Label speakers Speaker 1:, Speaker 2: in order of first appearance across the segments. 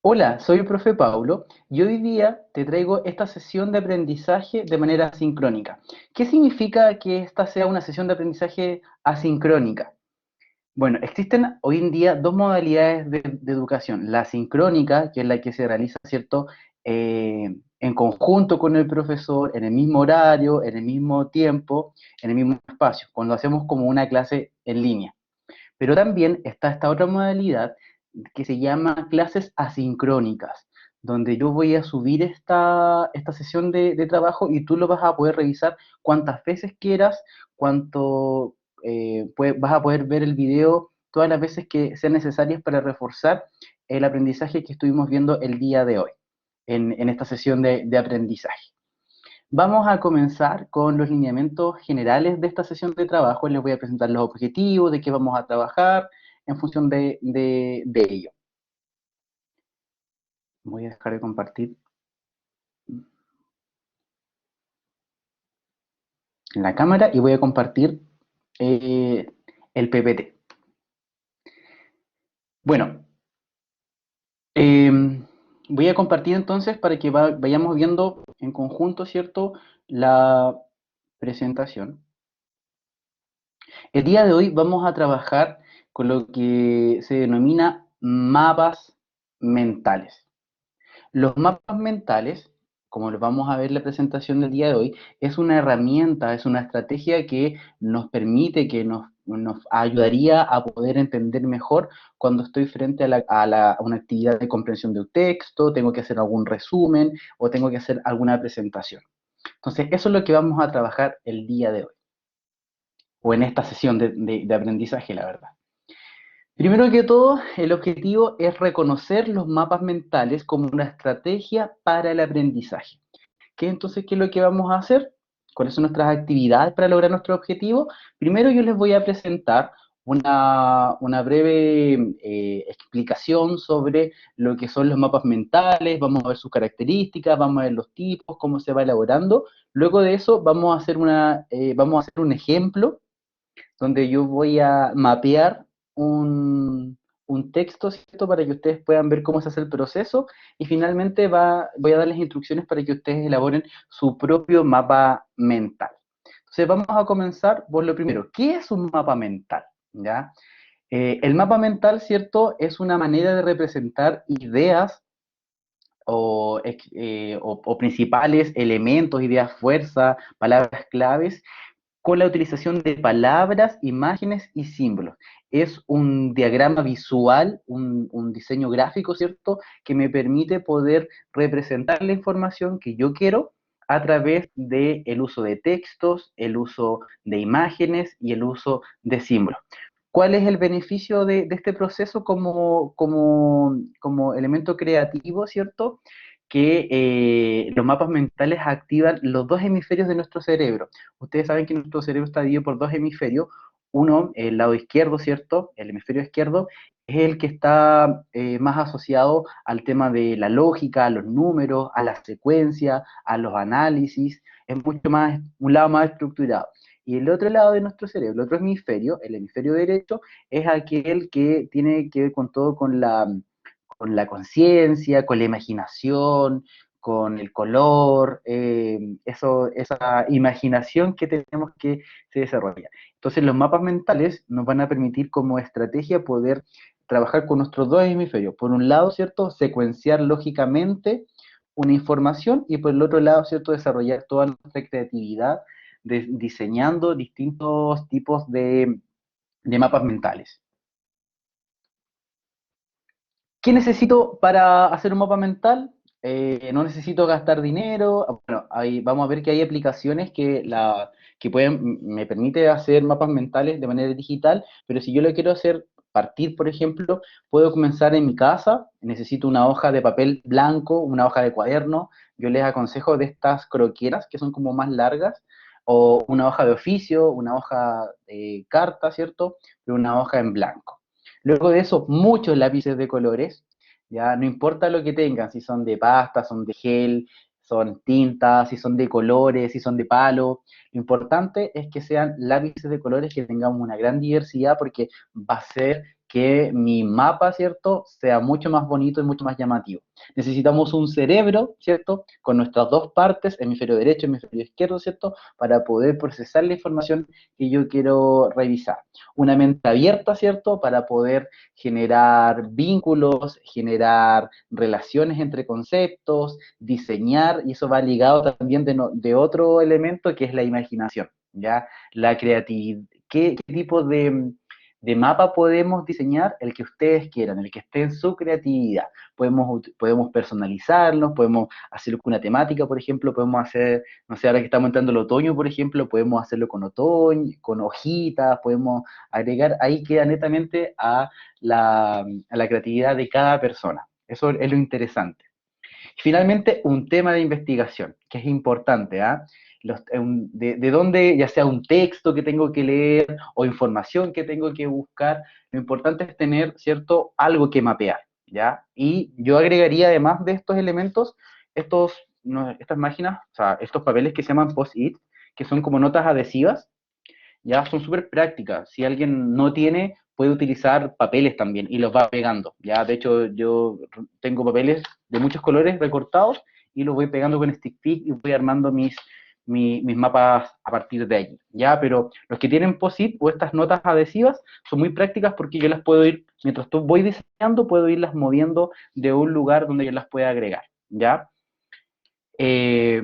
Speaker 1: Hola, soy el profe Paulo y hoy día te traigo esta sesión de aprendizaje de manera asincrónica. ¿Qué significa que esta sea una sesión de aprendizaje asincrónica? Bueno, existen hoy en día dos modalidades de educación. La sincrónica, que es la que se realiza, ¿cierto? En conjunto con el profesor, en el mismo horario, en el mismo tiempo, en el mismo espacio, cuando hacemos como una clase en línea. Pero también está esta otra modalidad que se llama clases asincrónicas, donde yo voy a subir esta sesión de trabajo y tú lo vas a poder revisar cuantas veces quieras, vas a poder ver el video todas las veces que sean necesarias para reforzar el aprendizaje que estuvimos viendo el día de hoy en esta sesión de aprendizaje. Vamos a comenzar con los lineamientos generales de esta sesión de trabajo. Les voy a presentar los objetivos, de qué vamos a trabajar en función de ello. Voy a dejar de compartir la cámara y voy a compartir eh, el PPT. Bueno, eh, voy a compartir entonces para que vayamos viendo en conjunto, ¿cierto?, la presentación. El día de hoy vamos a trabajar con lo que se denomina mapas mentales. Los mapas mentales, como lo vamos a ver en la presentación del día de hoy, es una herramienta, es una estrategia que nos permite, nos ayudaría a poder entender mejor cuando estoy frente a una actividad de comprensión de un texto, tengo que hacer algún resumen o tengo que hacer alguna presentación. Entonces, eso es lo que vamos a trabajar el día de hoy, o en esta sesión de aprendizaje, la verdad. Primero que todo, el objetivo es reconocer los mapas mentales como una estrategia para el aprendizaje. ¿Qué es lo que vamos a hacer? ¿Cuáles son nuestras actividades para lograr nuestro objetivo? Primero yo les voy a presentar una breve explicación sobre lo que son los mapas mentales, vamos a ver sus características, vamos a ver los tipos, cómo se va elaborando. Luego de eso vamos a hacer un ejemplo donde yo voy a mapear un texto, ¿cierto? Para que ustedes puedan ver cómo se hace el proceso y finalmente voy a darles instrucciones para que ustedes elaboren su propio mapa mental. Entonces vamos a comenzar por lo primero. ¿Qué es un mapa mental? ¿Ya? El mapa mental, ¿cierto? Es una manera de representar ideas o principales elementos, ideas fuerza, palabras claves con la utilización de palabras, imágenes y símbolos. Es un diagrama visual, un diseño gráfico, ¿cierto?, que me permite poder representar la información que yo quiero a través del uso de textos, el uso de imágenes y el uso de símbolos. ¿Cuál es el beneficio de este proceso como elemento creativo, ¿cierto? Que los mapas mentales activan los dos hemisferios de nuestro cerebro. Ustedes saben que nuestro cerebro está dividido por dos hemisferios. Uno, el lado izquierdo, ¿cierto? El hemisferio izquierdo es el que está más asociado al tema de la lógica, a los números, a la secuencia, a los análisis. Es mucho más, un lado más estructurado. Y el otro lado de nuestro cerebro, el otro hemisferio, el hemisferio derecho, es aquel que tiene que ver con todo con la conciencia, con la imaginación, con el color, esa imaginación que tenemos que se desarrolla. Entonces los mapas mentales nos van a permitir como estrategia poder trabajar con nuestros dos hemisferios. Por un lado, ¿cierto? Secuenciar lógicamente una información y por el otro lado, ¿cierto? Desarrollar toda nuestra creatividad diseñando distintos tipos de mapas mentales. ¿Qué necesito para hacer un mapa mental? No necesito gastar dinero. Bueno, vamos a ver que hay aplicaciones que me permite hacer mapas mentales de manera digital, pero si yo lo quiero hacer partir, por ejemplo, puedo comenzar en mi casa, necesito una hoja de papel blanco, una hoja de cuaderno, yo les aconsejo de estas croqueras que son como más largas, o una hoja de oficio, una hoja de carta, ¿cierto? Pero una hoja en blanco. Luego de eso, muchos lápices de colores, ya no importa lo que tengan, si son de pasta, son de gel, son tintas, si son de colores, si son de palo. Lo importante es que sean lápices de colores que tengamos una gran diversidad porque va a ser que mi mapa, ¿cierto?, sea mucho más bonito y mucho más llamativo. Necesitamos un cerebro, ¿cierto?, con nuestras dos partes, hemisferio derecho y hemisferio izquierdo, ¿cierto?, para poder procesar la información que yo quiero revisar. Una mente abierta, ¿cierto?, para poder generar vínculos, generar relaciones entre conceptos, diseñar, y eso va ligado también de otro elemento que es la imaginación, ¿ya? La creatividad. ¿Qué tipo de mapa podemos diseñar? El que ustedes quieran, el que esté en su creatividad. Podemos personalizarlos, podemos hacerlo con una temática, por ejemplo, podemos hacer, no sé, ahora que estamos entrando el otoño, por ejemplo, podemos hacerlo con otoño, con hojitas, podemos agregar, ahí queda netamente a la creatividad de cada persona. Eso es lo interesante. Finalmente, un tema de investigación, que es importante, ¿ah? De dónde, ya sea un texto que tengo que leer o información que tengo que buscar, lo importante es tener, ¿cierto?, algo que mapear, ¿ya? Y yo agregaría, además de estos elementos, estas máquinas, o sea, estos papeles que se llaman post-it, que son como notas adhesivas, ya son súper prácticas. Si alguien no tiene, puede utilizar papeles también y los va pegando. Ya, de hecho, yo tengo papeles de muchos colores recortados y los voy pegando con stick pick y voy armando mis mapas a partir de allí. Ya, pero los que tienen POSIT o estas notas adhesivas son muy prácticas porque yo las puedo ir, mientras voy diseñando, puedo irlas moviendo de un lugar donde yo las pueda agregar. Ya. Eh,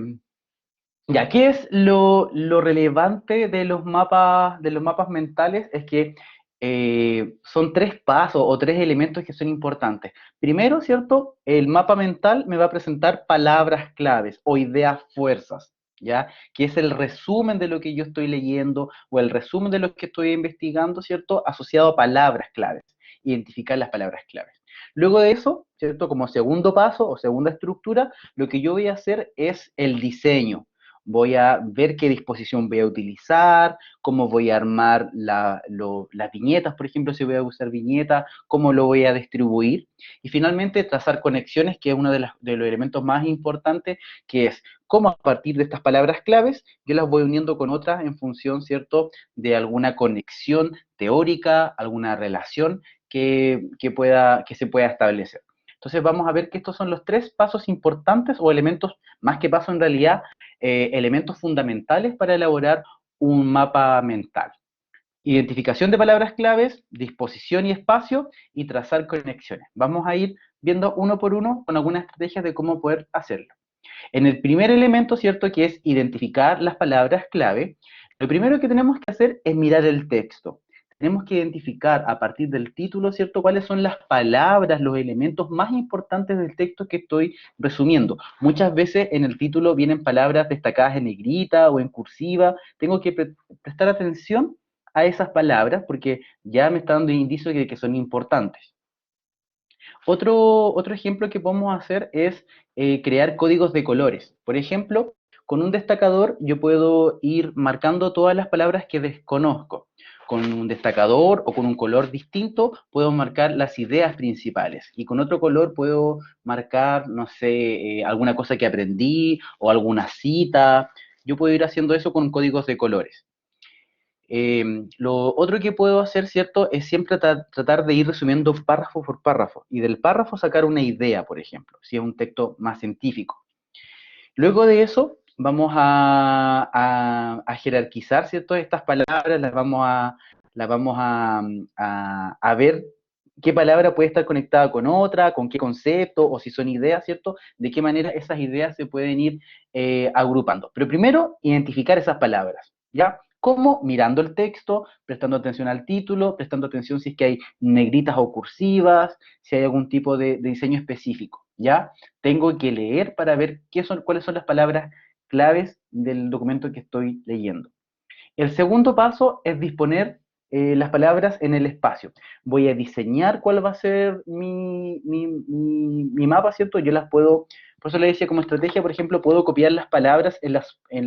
Speaker 1: ya, ¿qué es lo relevante de los mapas mentales? Es que son tres pasos o tres elementos que son importantes. Primero, ¿cierto? El mapa mental me va a presentar palabras claves o ideas fuerzas, ¿ya? Que es el resumen de lo que yo estoy leyendo o el resumen de lo que estoy investigando, ¿cierto? Asociado a palabras claves. Identificar las palabras claves. Luego de eso, ¿cierto? Como segundo paso o segunda estructura, lo que yo voy a hacer es el diseño. Voy a ver qué disposición voy a utilizar, cómo voy a armar las viñetas, por ejemplo, si voy a usar viñetas, cómo lo voy a distribuir. Y finalmente, trazar conexiones, que es uno de los elementos más importantes, que es cómo a partir de estas palabras claves, yo las voy uniendo con otras en función, ¿cierto?, de alguna conexión teórica, alguna relación que se pueda establecer. Entonces vamos a ver que estos son los tres pasos importantes o elementos, más que pasos en realidad, elementos fundamentales para elaborar un mapa mental. Identificación de palabras claves, disposición y espacio y trazar conexiones. Vamos a ir viendo uno por uno con algunas estrategias de cómo poder hacerlo. En el primer elemento, ¿cierto?, que es identificar las palabras clave, lo primero que tenemos que hacer es mirar el texto. Tenemos que identificar a partir del título, ¿cierto?, cuáles son las palabras, los elementos más importantes del texto que estoy resumiendo. Muchas veces en el título vienen palabras destacadas en negrita o en cursiva. Tengo que prestar atención a esas palabras porque ya me está dando indicios de que son importantes. Otro ejemplo que podemos hacer es crear códigos de colores. Por ejemplo, con un destacador yo puedo ir marcando todas las palabras que desconozco. Con un destacador o con un color distinto puedo marcar las ideas principales. Y con otro color puedo marcar, no sé, alguna cosa que aprendí o alguna cita. Yo puedo ir haciendo eso con códigos de colores. Lo otro que puedo hacer, ¿cierto?, es siempre tratar de ir resumiendo párrafo por párrafo y del párrafo sacar una idea, por ejemplo, si es un texto más científico. Luego de eso, vamos a jerarquizar, ¿cierto?, estas palabras, las vamos a ver qué palabra puede estar conectada con otra, con qué concepto, o si son ideas, ¿cierto?, de qué manera esas ideas se pueden ir agrupando. Pero primero, identificar esas palabras, ¿ya? ¿Cómo? Mirando el texto, prestando atención al título, prestando atención si es que hay negritas o cursivas, si hay algún tipo de diseño específico, ¿ya? Tengo que leer para ver cuáles son las palabras claves del documento que estoy leyendo. El segundo paso es disponer las palabras en el espacio. Voy a diseñar cuál va a ser mi mapa, ¿cierto? Yo las puedo, por eso le decía como estrategia, por ejemplo, puedo copiar las palabras en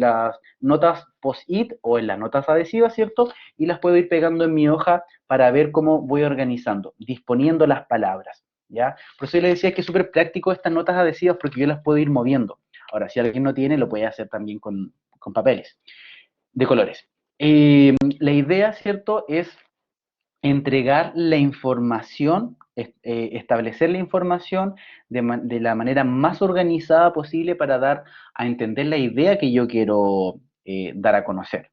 Speaker 1: las notas post-it o en las notas adhesivas, ¿cierto? Y las puedo ir pegando en mi hoja para ver cómo voy organizando, disponiendo las palabras, ¿ya? Por eso yo le decía que es súper práctico estas notas adhesivas porque yo las puedo ir moviendo. Ahora, si alguien no tiene, lo puede hacer también con papeles de colores. La idea, ¿cierto?, es entregar la información, establecer la información de la manera más organizada posible para dar a entender la idea que yo quiero dar a conocer.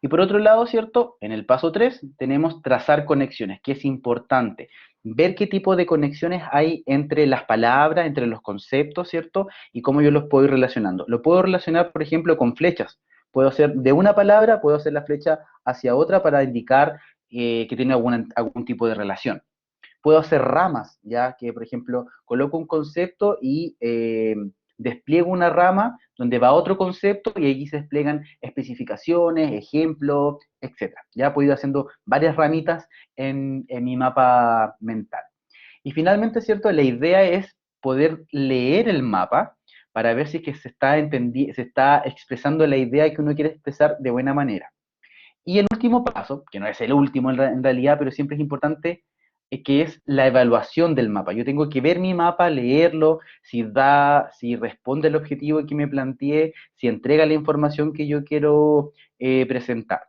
Speaker 1: Y por otro lado, ¿cierto? En el paso 3 tenemos trazar conexiones, que es importante. Ver qué tipo de conexiones hay entre las palabras, entre los conceptos, ¿cierto? Y cómo yo los puedo ir relacionando. Lo puedo relacionar, por ejemplo, con flechas. Puedo hacer de una palabra, puedo hacer la flecha hacia otra para indicar que tiene algún tipo de relación. Puedo hacer ramas, ya que, por ejemplo, coloco un concepto y despliego una rama donde va otro concepto y allí se desplegan especificaciones, ejemplos, etcétera. Ya puedo ir haciendo varias ramitas en mi mapa mental. Y finalmente, ¿cierto? La idea es poder leer el mapa para ver si es que se está expresando la idea que uno quiere expresar de buena manera. Y el último paso, que no es el último en realidad, pero siempre es importante, que es la evaluación del mapa. Yo tengo que ver mi mapa, leerlo, si responde al objetivo que me planteé, si entrega la información que yo quiero presentar.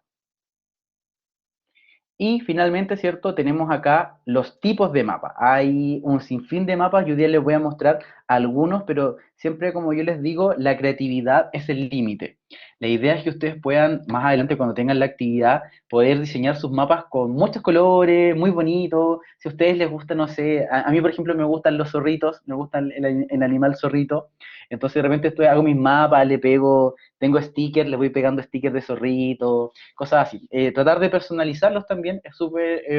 Speaker 1: Y finalmente, ¿cierto? Tenemos acá los tipos de mapas. Hay un sinfín de mapas, yo hoy día les voy a mostrar algunos, pero siempre, como yo les digo, la creatividad es el límite. La idea es que ustedes puedan, más adelante, cuando tengan la actividad, poder diseñar sus mapas con muchos colores, muy bonitos. Si a ustedes les gusta, no sé, a mí, por ejemplo, me gustan los zorritos, me gusta el animal zorrito. Entonces, de repente, hago mis mapas, le pego, tengo stickers, le voy pegando stickers de zorrito, cosas así. Tratar de personalizarlos también es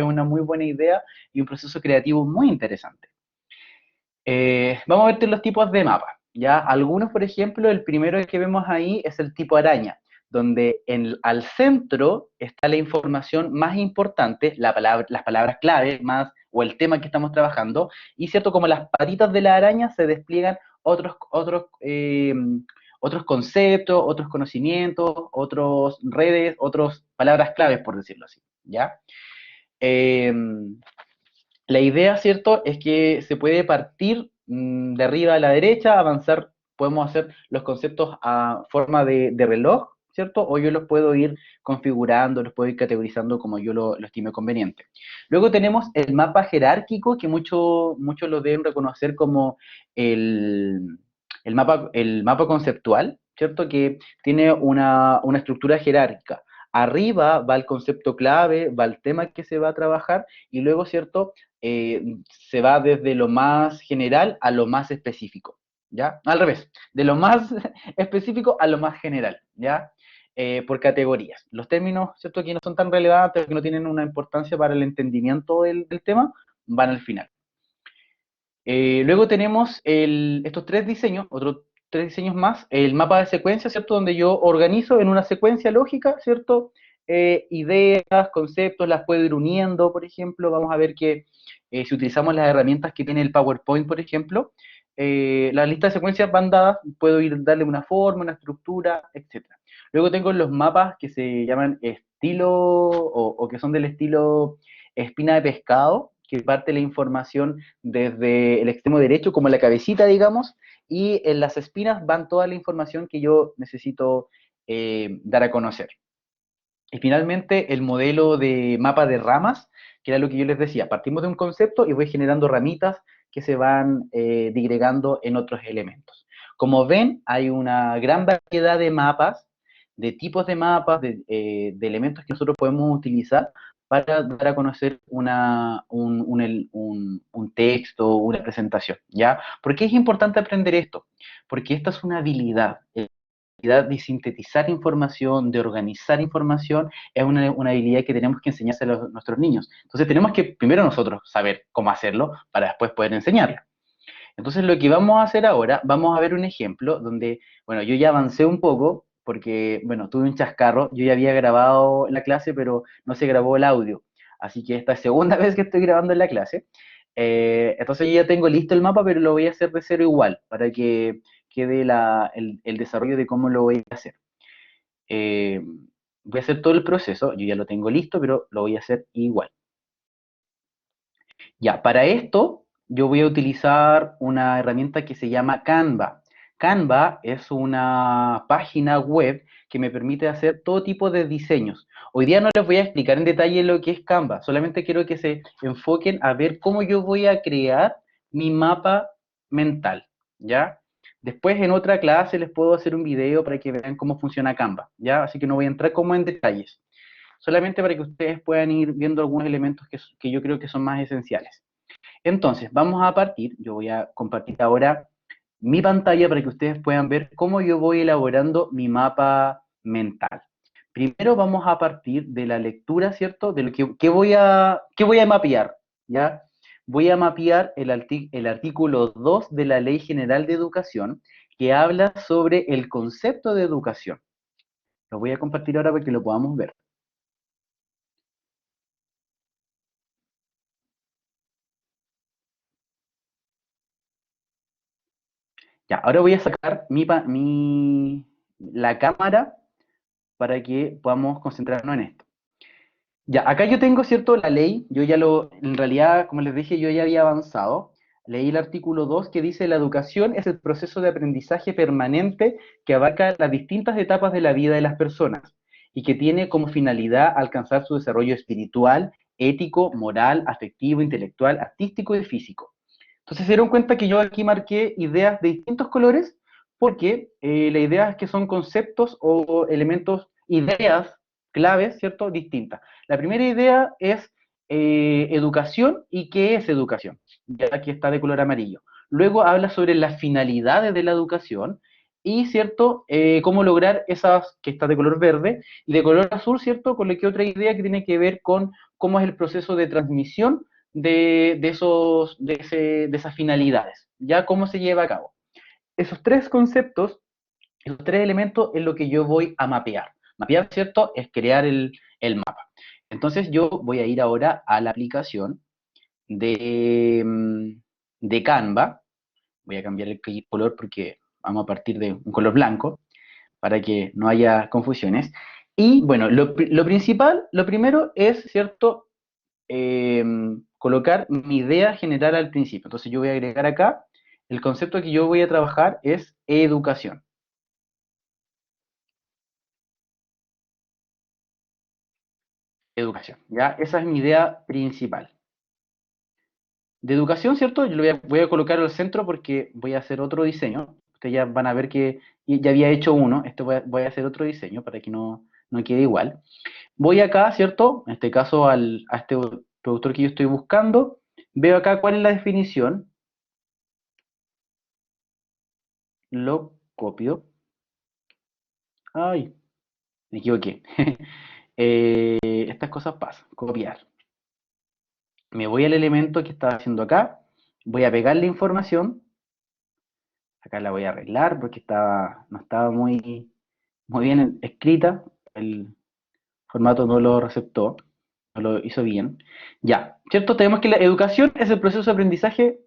Speaker 1: una muy buena idea y un proceso creativo muy interesante. Vamos a ver los tipos de mapas. ¿Ya? Algunos, por ejemplo, el primero que vemos ahí es el tipo araña, donde al centro está la información más importante, las palabras clave más, o el tema que estamos trabajando, y cierto, como las patitas de la araña se despliegan otros conceptos, otros conocimientos, otras redes, otras palabras claves, por decirlo así. ¿Ya? Eh, la idea, ¿cierto?, es que se puede partir de arriba a la derecha, avanzar, podemos hacer los conceptos a forma de reloj, ¿cierto? O yo los puedo ir configurando, los puedo ir categorizando como yo lo estime conveniente. Luego tenemos el mapa jerárquico, que muchos lo deben reconocer como el, el mapa conceptual, ¿cierto? Que tiene una estructura jerárquica. Arriba va el concepto clave, va el tema que se va a trabajar y luego, ¿cierto? Se va desde lo más general a lo más específico, ¿ya? Al revés, de lo más específico a lo más general, ¿ya? Por categorías. Los términos, ¿cierto? Que no son tan relevantes, que no tienen una importancia para el entendimiento del tema, van al final. Luego tenemos estos tres diseños, otros tres diseños más, el mapa de secuencia, ¿cierto? Donde yo organizo en una secuencia lógica, ¿cierto? Ideas, conceptos, las puedo ir uniendo, por ejemplo. Vamos a ver que si utilizamos las herramientas que tiene el PowerPoint, por ejemplo, las listas de secuencias van dadas, puedo ir darle una forma, una estructura, etcétera. Luego tengo los mapas que se llaman estilo o que son del estilo espina de pescado, que parte la información desde el extremo derecho, como la cabecita, digamos, y en las espinas van toda la información que yo necesito dar a conocer. Y finalmente, el modelo de mapa de ramas, que era lo que yo les decía, partimos de un concepto y voy generando ramitas que se van digregando en otros elementos. Como ven, hay una gran variedad de mapas, de tipos de mapas, de elementos que nosotros podemos utilizar para dar a conocer un texto, una presentación, ¿ya? ¿Por qué es importante aprender esto? Porque esta es una habilidad, de sintetizar información, de organizar información, es una habilidad que tenemos que enseñarse a nuestros niños. Entonces tenemos que primero nosotros saber cómo hacerlo para después poder enseñarlo. Entonces lo que vamos a hacer ahora, vamos a ver un ejemplo donde, bueno, yo ya avancé un poco porque, bueno, tuve un chascarro, yo ya había grabado la clase, pero no se grabó el audio. Así que esta es segunda vez que estoy grabando en la clase. Entonces yo ya tengo listo el mapa, pero lo voy a hacer de cero igual, para que quede el desarrollo de cómo lo voy a hacer. Eh, Voy a hacer todo el proceso, yo ya lo tengo listo, pero lo voy a hacer igual. Ya, para esto yo voy a utilizar una herramienta que se llama Canva. Canva es una página web que me permite hacer todo tipo de diseños. Hoy día no les voy a explicar en detalle lo que es Canva, solamente quiero que se enfoquen a ver cómo yo voy a crear mi mapa mental, ¿ya? Después en otra clase les puedo hacer un video para que vean cómo funciona Canva, ¿ya? Así que no voy a entrar como en detalles, solamente para que ustedes puedan ir viendo algunos elementos que yo creo que son más esenciales. Entonces, vamos a partir, yo voy a compartir ahora mi pantalla para que ustedes puedan ver cómo yo voy elaborando mi mapa mental. Primero vamos a partir de la lectura, ¿cierto? De lo qué voy a mapear, ¿ya? Voy a mapear el artículo 2 de la Ley General de Educación, que habla sobre el concepto de educación. Lo voy a compartir ahora para que lo podamos ver. Ya, ahora voy a sacar la cámara para que podamos concentrarnos en esto. Ya, acá yo tengo, ¿cierto? La ley, en realidad, como les dije, yo ya había avanzado. Leí el artículo 2 que dice, la educación es el proceso de aprendizaje permanente que abarca las distintas etapas de la vida de las personas y que tiene como finalidad alcanzar su desarrollo espiritual, ético, moral, afectivo, intelectual, artístico y físico. Entonces se dieron cuenta que yo aquí marqué ideas de distintos colores porque la idea es que son conceptos o elementos, ideas claves, ¿cierto? Distintas. La primera idea es educación y qué es educación. Ya aquí está de color amarillo. Luego habla sobre las finalidades de la educación y, ¿cierto? Cómo lograr esas, que está de color verde, y de color azul, ¿cierto? Con lo que otra idea que tiene que ver con cómo es el proceso de transmisión de esas finalidades, ya cómo se lleva a cabo. Esos tres conceptos, esos tres elementos es lo que yo voy a mapear. Mapear, ¿cierto? Es crear el mapa. Entonces yo voy a ir ahora a la aplicación de Canva. Voy a cambiar el color porque vamos a partir de un color blanco para que no haya confusiones. Y bueno, lo principal, lo primero es, ¿cierto? eh, colocar mi idea general al principio. Entonces yo voy a agregar acá, el concepto que yo voy a trabajar es educación. Educación, ¿ya? Esa es mi idea principal. De educación, ¿cierto? Yo lo voy a colocar al centro porque voy a hacer otro diseño. Ustedes ya van a ver que ya había hecho uno. Este voy a hacer otro diseño para que no quede igual. Voy acá, ¿cierto? En este caso a este productor que yo estoy buscando. Veo acá cuál es la definición. Lo copio. Ay, me equivoqué. Estas cosas pasan. Copiar. Me voy al elemento que estaba haciendo acá. Voy a pegar la información. Acá la voy a arreglar porque no estaba muy bien escrita. El formato no lo receptó. No lo hizo bien. Ya, ¿cierto? Tenemos que la educación es el proceso de aprendizaje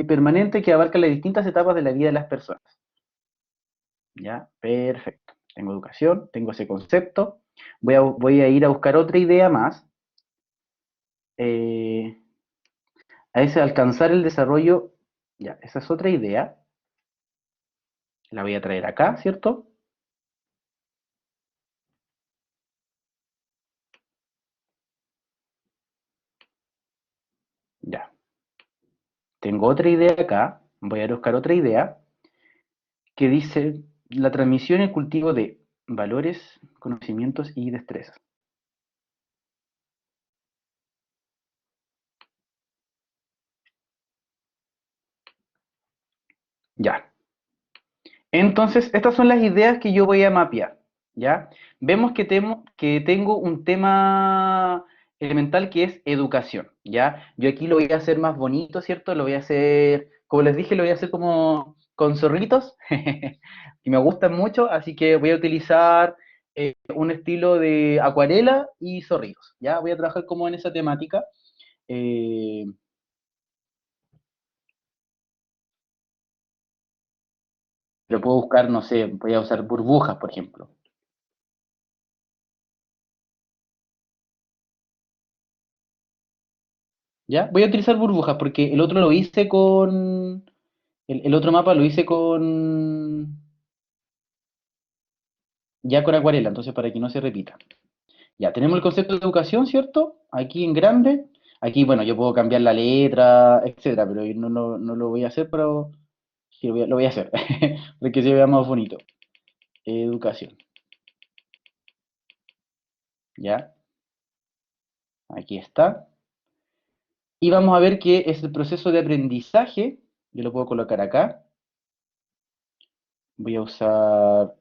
Speaker 1: permanente que abarca las distintas etapas de la vida de las personas. Ya, perfecto. Tengo educación, tengo ese concepto. Voy a ir a buscar otra idea más. Eh, a ese alcanzar el desarrollo, ya, esa es otra idea. La voy a traer acá, ¿cierto? Ya. Tengo otra idea acá. Voy a buscar otra idea que dice la transmisión y el cultivo de valores, conocimientos y destrezas. Ya. Entonces, estas son las ideas que yo voy a mapear, ¿ya? Vemos que tengo un tema elemental que es educación, ¿ya? Yo aquí lo voy a hacer más bonito, ¿cierto? Lo voy a hacer, como les dije, lo voy a hacer como con zorritos, y me gustan mucho, así que voy a utilizar un estilo de acuarela y zorritos, ¿ya? Voy a trabajar como en esa temática. Eh, lo puedo buscar, no sé, voy a usar burbujas, por ejemplo. ¿Ya? Voy a utilizar burbujas porque el otro lo hice con... El otro mapa lo hice con ya con acuarela, entonces para que no se repita. Ya, tenemos el concepto de educación, ¿cierto? Aquí en grande. Aquí, bueno, yo puedo cambiar la letra, etcétera, pero yo no lo voy a hacer, pero sí, lo voy a hacer, porque se vea más bonito. Educación, ¿ya? Aquí está. Y vamos a ver qué es el proceso de aprendizaje. Yo lo puedo colocar acá. Voy a usar,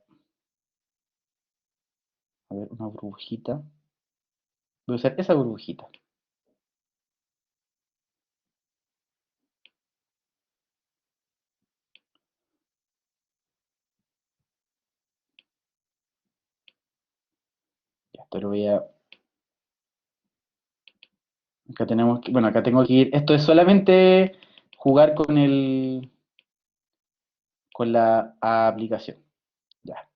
Speaker 1: a ver, una burbujita. Voy a usar esa burbujita. Ya, esto lo voy a... Acá tenemos que, bueno, acá tengo que ir. Esto es solamente jugar con la aplicación. Ya,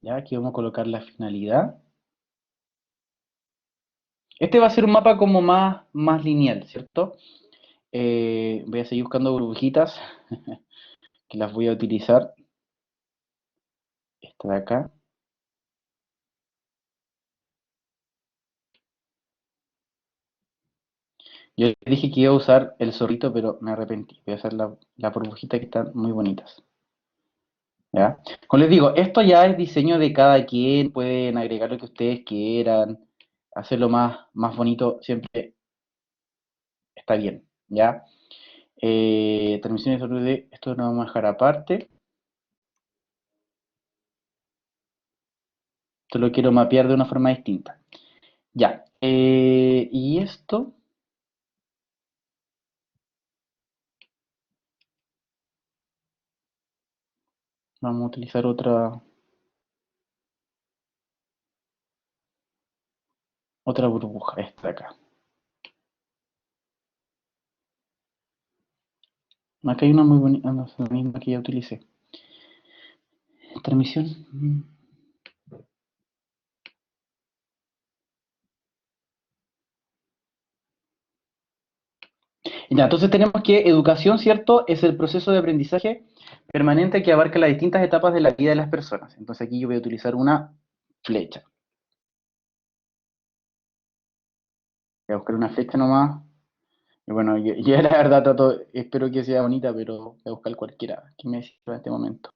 Speaker 1: ya, aquí vamos a colocar la finalidad. Este va a ser un mapa como más lineal, ¿cierto? Voy a seguir buscando burbujitas que las voy a utilizar. Esta de acá. Yo dije que iba a usar el zorrito, pero me arrepentí. Voy a usar la burbujita que están muy bonitas. ¿Ya? Como les digo, esto ya es diseño de cada quien. Pueden agregar lo que ustedes quieran. Hacerlo más bonito siempre está bien. ¿Ya? Transmisiones de esto lo vamos a dejar aparte. Esto lo quiero mapear de una forma distinta. Ya. Y esto, vamos a utilizar otra burbuja, esta de acá. Acá hay una muy bonita, no, es la misma que ya utilicé. Transmisión. Ya, entonces tenemos que educación, ¿cierto? Es el proceso de aprendizaje permanente que abarca las distintas etapas de la vida de las personas. Entonces aquí yo voy a utilizar una flecha. Voy a buscar una flecha nomás. Y bueno, yo la verdad espero que sea bonita, pero voy a buscar cualquiera que me sirva en este momento.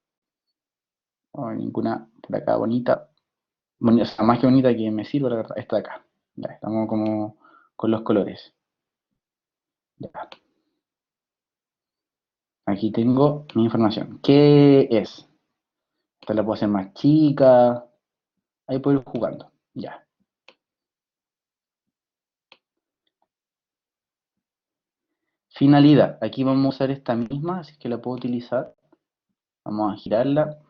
Speaker 1: No hay ninguna por acá bonita. Bueno, o sea, más que bonita que me sirva, la verdad, esta de acá. Ya, estamos como con los colores. Ya, aquí tengo mi información. ¿Qué es? Esta la puedo hacer más chica. Ahí puedo ir jugando. Ya. Finalidad. Aquí vamos a usar esta misma, así que la puedo utilizar. Vamos a girarla.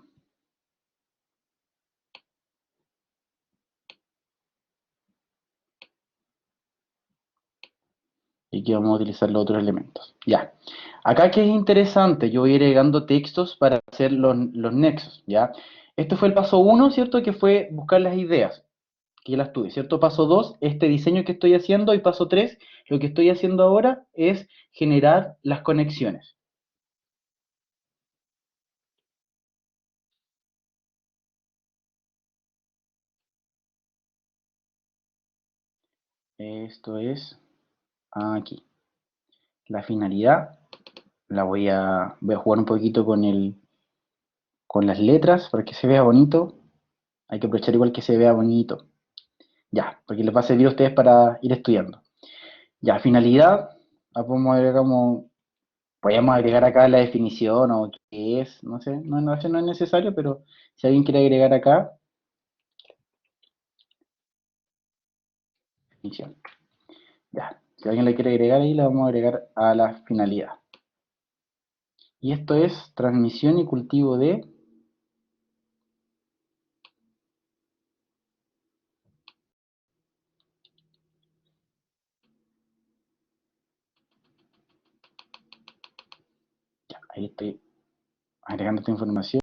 Speaker 1: Y aquí vamos a utilizar los otros elementos. Ya. Acá que es interesante, yo voy agregando textos para hacer los nexos, ¿ya? Este fue el paso uno, ¿cierto? Que fue buscar las ideas, que ya las tuve, ¿cierto? Paso 2, este diseño que estoy haciendo. Y paso 3, lo que estoy haciendo ahora es generar las conexiones. Esto es aquí. La finalidad, voy a jugar un poquito con las letras para que se vea bonito. Hay que aprovechar igual que se vea bonito. Ya, porque les va a servir a ustedes para ir estudiando. Ya, finalidad, podemos agregar acá la definición o qué es, no sé, eso no es necesario, pero si alguien quiere agregar acá, definición. Ya, si alguien le quiere agregar ahí, le vamos a agregar a la finalidad. Y esto es transmisión y cultivo de... Ahí estoy agregando esta información.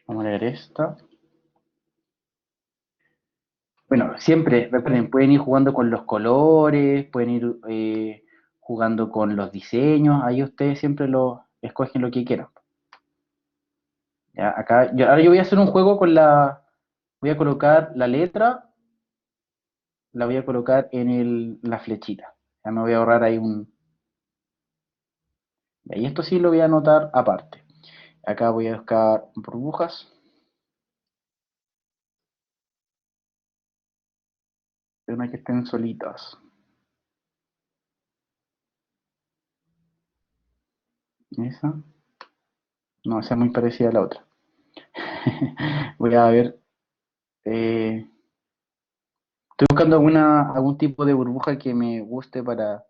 Speaker 1: Vamos a agregar esta. Bueno, siempre, recuerden, pueden ir jugando con los colores, pueden ir jugando con los diseños, ahí ustedes siempre lo escogen lo que quieran. Ya, acá, ahora yo voy a hacer un juego con voy a colocar la letra, la voy a colocar en la flechita. Ya me voy a ahorrar ahí y esto sí lo voy a anotar aparte. Acá voy a buscar burbujas, una que estén solitas. Esa, no, esa es muy parecida a la otra. Voy a ver, estoy buscando algún tipo de burbuja que me guste para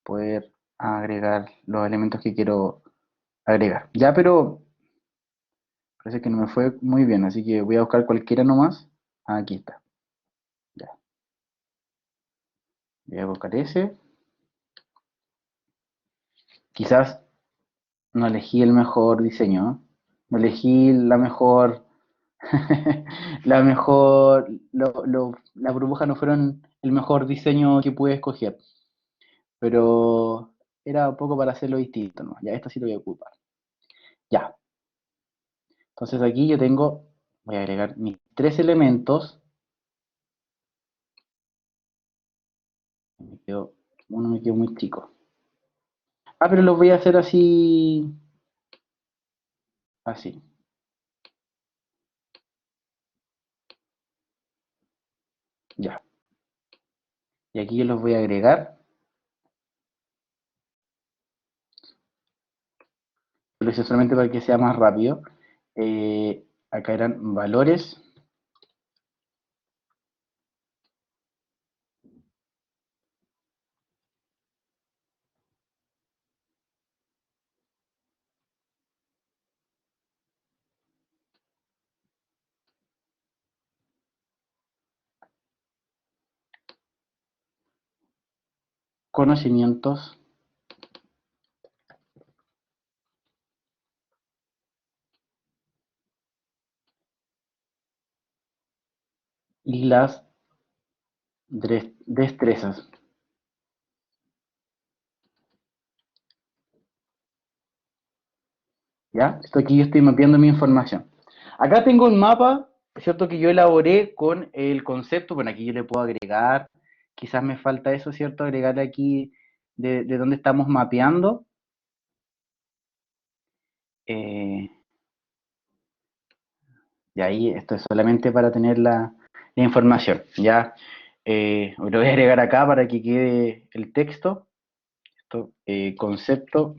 Speaker 1: poder agregar los elementos que quiero agregar. Ya, pero parece que no me fue muy bien, así que voy a buscar cualquiera nomás. Ah, aquí está. Ya. Voy a buscar ese. Quizás no elegí el mejor diseño, ¿no? No elegí la mejor, la mejor, las burbujas no fueron el mejor diseño que pude escoger, pero era un poco para hacerlo distinto, ¿no? Ya, esto sí lo voy a ocupar. Ya, entonces aquí yo voy a agregar mis tres elementos. Uno me quedó muy chico. Ah, pero los voy a hacer así, así. Ya. Y aquí yo los voy a agregar. Lo hice solamente para que sea más rápido. Acá eran valores, conocimientos y las destrezas. ¿Ya? Esto aquí yo estoy mapeando mi información. Acá tengo un mapa, es cierto que yo elaboré con el concepto, bueno, aquí yo le puedo agregar, quizás me falta eso, ¿cierto? Agregar aquí de dónde estamos mapeando. Eh, y ahí esto es solamente para tener la información. Ya lo voy a agregar acá para que quede el texto. Esto, concepto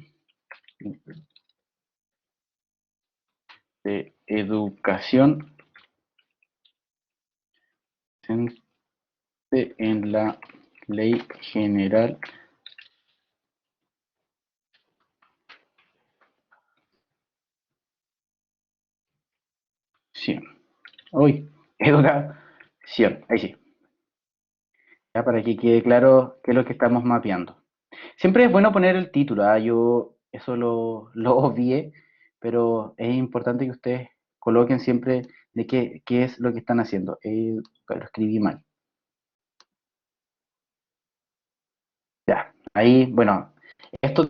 Speaker 1: de educación en la ley general. Sí. Uy, educación. Ahí sí. Ya para que quede claro qué es lo que estamos mapeando. Siempre es bueno poner el título, ¿ah? Yo eso lo obvié, pero es importante que ustedes coloquen siempre de qué es lo que están haciendo. Lo escribí mal. Ya, ahí, bueno, esto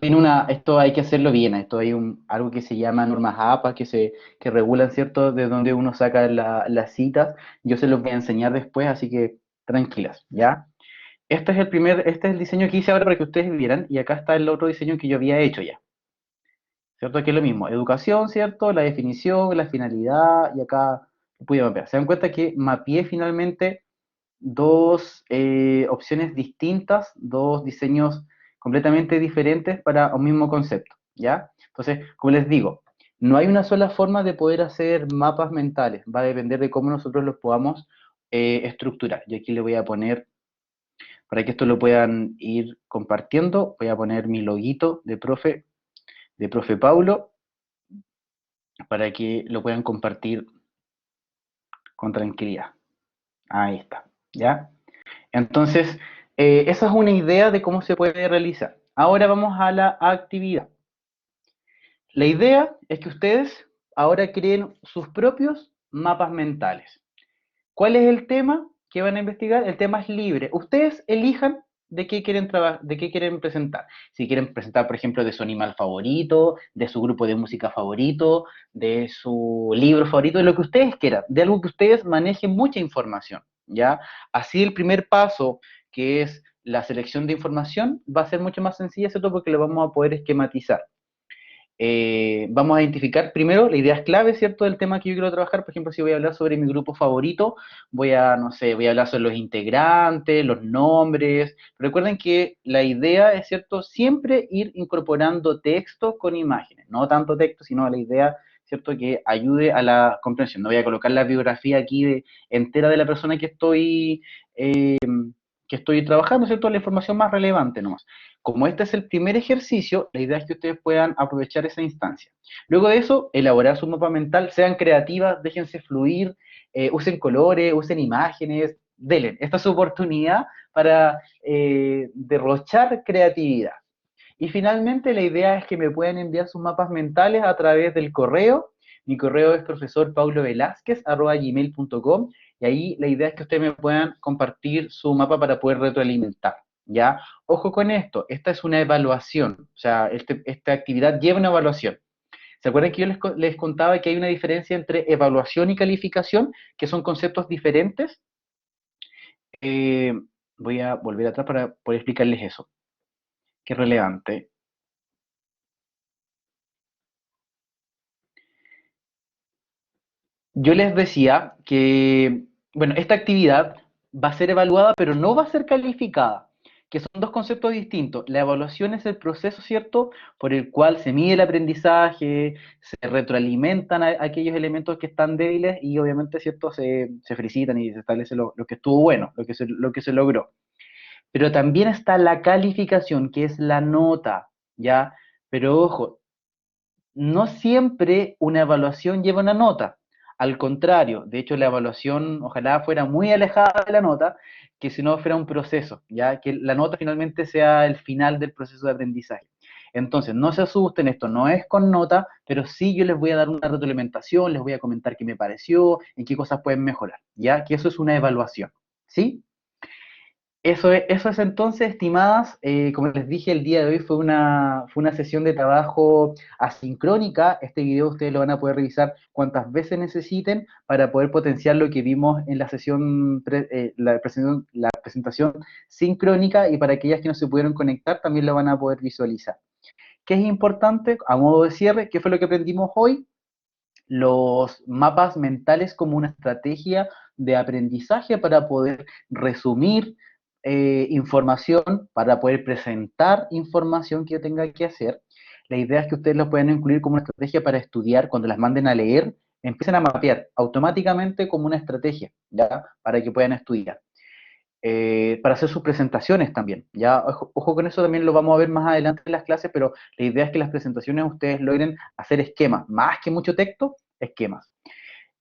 Speaker 1: hay que hacerlo bien, esto hay algo que se llama normas APA que regulan, ¿cierto?, de dónde uno saca las citas. Yo se los voy a enseñar después, así que tranquilas, ¿ya? Este es el diseño que hice ahora para que ustedes vieran, y acá está el otro diseño que yo había hecho ya, ¿cierto? Que es lo mismo, educación, ¿cierto? La definición, la finalidad, y acá lo pude mapear. Se dan cuenta que mapeé finalmente dos opciones distintas, dos diseños completamente diferentes para un mismo concepto, ¿ya? Entonces, como les digo, no hay una sola forma de poder hacer mapas mentales, va a depender de cómo nosotros los podamos estructurar. Yo aquí le voy a poner, para que esto lo puedan ir compartiendo, voy a poner mi loguito de profe Paulo, para que lo puedan compartir con tranquilidad. Ahí está, ¿ya? Entonces, esa es una idea de cómo se puede realizar. Ahora vamos a la actividad. La idea es que ustedes ahora creen sus propios mapas mentales. ¿Cuál es el tema que van a investigar? El tema es libre. Ustedes elijan de qué quieren de qué quieren presentar. Si quieren presentar, por ejemplo, de su animal favorito, de su grupo de música favorito, de su libro favorito, de lo que ustedes quieran, de algo que ustedes manejen mucha información, ¿ya? Así el primer paso, que es la selección de información, va a ser mucho más sencilla, ¿cierto? Porque lo vamos a poder esquematizar. Vamos a identificar primero las ideas clave, ¿cierto?, del tema que yo quiero trabajar. Por ejemplo, si voy a hablar sobre mi grupo favorito, voy a, no sé, voy a hablar sobre los integrantes, los nombres. Recuerden que la idea es, ¿cierto?, siempre ir incorporando texto con imágenes. No tanto texto, sino la idea, ¿cierto?, que ayude a la comprensión. No voy a colocar la biografía aquí entera de la persona que estoy trabajando, ¿cierto?, la información más relevante nomás. Como este es el primer ejercicio, la idea es que ustedes puedan aprovechar esa instancia. Luego de eso, elaborar su mapa mental, sean creativas, déjense fluir, usen colores, usen imágenes, denle. Esta es su oportunidad para derrochar creatividad. Y finalmente, la idea es que me puedan enviar sus mapas mentales a través del correo. Mi correo es profesorpaulovelázquez@gmail.com y ahí la idea es que ustedes me puedan compartir su mapa para poder retroalimentar, ¿ya? Ojo con esto, esta es una evaluación, o sea, esta actividad lleva una evaluación. ¿Se acuerdan que yo les contaba que hay una diferencia entre evaluación y calificación, que son conceptos diferentes? Eh, Voy a volver atrás para poder explicarles eso, que es relevante. Yo les decía que, bueno, esta actividad va a ser evaluada, pero no va a ser calificada, que son dos conceptos distintos. La evaluación es el proceso, ¿cierto?, por el cual se mide el aprendizaje, se retroalimentan aquellos elementos que están débiles y obviamente, ¿cierto?, se felicitan y se establece lo que estuvo bueno, lo que se logró. Pero también está la calificación, que es la nota, ¿ya? Pero ojo, no siempre una evaluación lleva una nota. Al contrario, de hecho la evaluación ojalá fuera muy alejada de la nota, que si no fuera un proceso, ya que la nota finalmente sea el final del proceso de aprendizaje. Entonces, no se asusten, esto no es con nota, pero sí yo les voy a dar una retroalimentación, les voy a comentar qué me pareció, en qué cosas pueden mejorar, ya que eso es una evaluación, ¿sí? Eso es entonces, estimadas, como les dije, el día de hoy fue una sesión de trabajo asincrónica. Este video ustedes lo van a poder revisar cuantas veces necesiten para poder potenciar lo que vimos en la sesión, la presentación sincrónica, y para aquellas que no se pudieron conectar también lo van a poder visualizar. ¿Qué es importante? A modo de cierre, ¿qué fue lo que aprendimos hoy? Los mapas mentales como una estrategia de aprendizaje para poder resumir información, para poder presentar información que yo tenga que hacer. La idea es que ustedes lo puedan incluir como una estrategia para estudiar, cuando las manden a leer, empiecen a mapear automáticamente como una estrategia, ¿ya? Para que puedan estudiar. Para hacer sus presentaciones también. Ya, ojo con eso, también lo vamos a ver más adelante en las clases, pero la idea es que las presentaciones ustedes logren hacer esquemas, más que mucho texto, esquemas.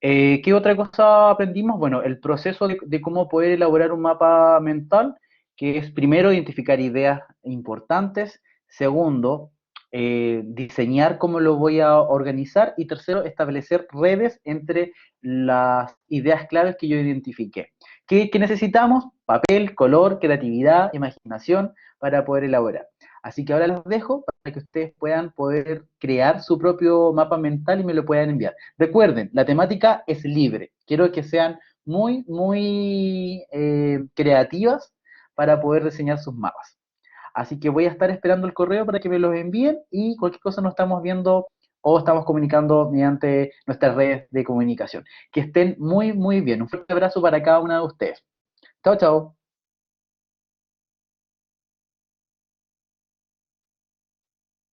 Speaker 1: ¿Qué otra cosa aprendimos? Bueno, el proceso de cómo poder elaborar un mapa mental, que es primero identificar ideas importantes, segundo, diseñar cómo lo voy a organizar, y tercero, establecer redes entre las ideas claves que yo identifiqué. ¿Qué necesitamos? Papel, color, creatividad, imaginación para poder elaborar. Así que ahora los dejo para que ustedes puedan poder crear su propio mapa mental y me lo puedan enviar. Recuerden, la temática es libre. Quiero que sean muy creativas para poder diseñar sus mapas. Así que voy a estar esperando el correo para que me los envíen, y cualquier cosa nos estamos viendo o estamos comunicando mediante nuestras redes de comunicación. Que estén muy bien. Un fuerte abrazo para cada una de ustedes. Chao, chao.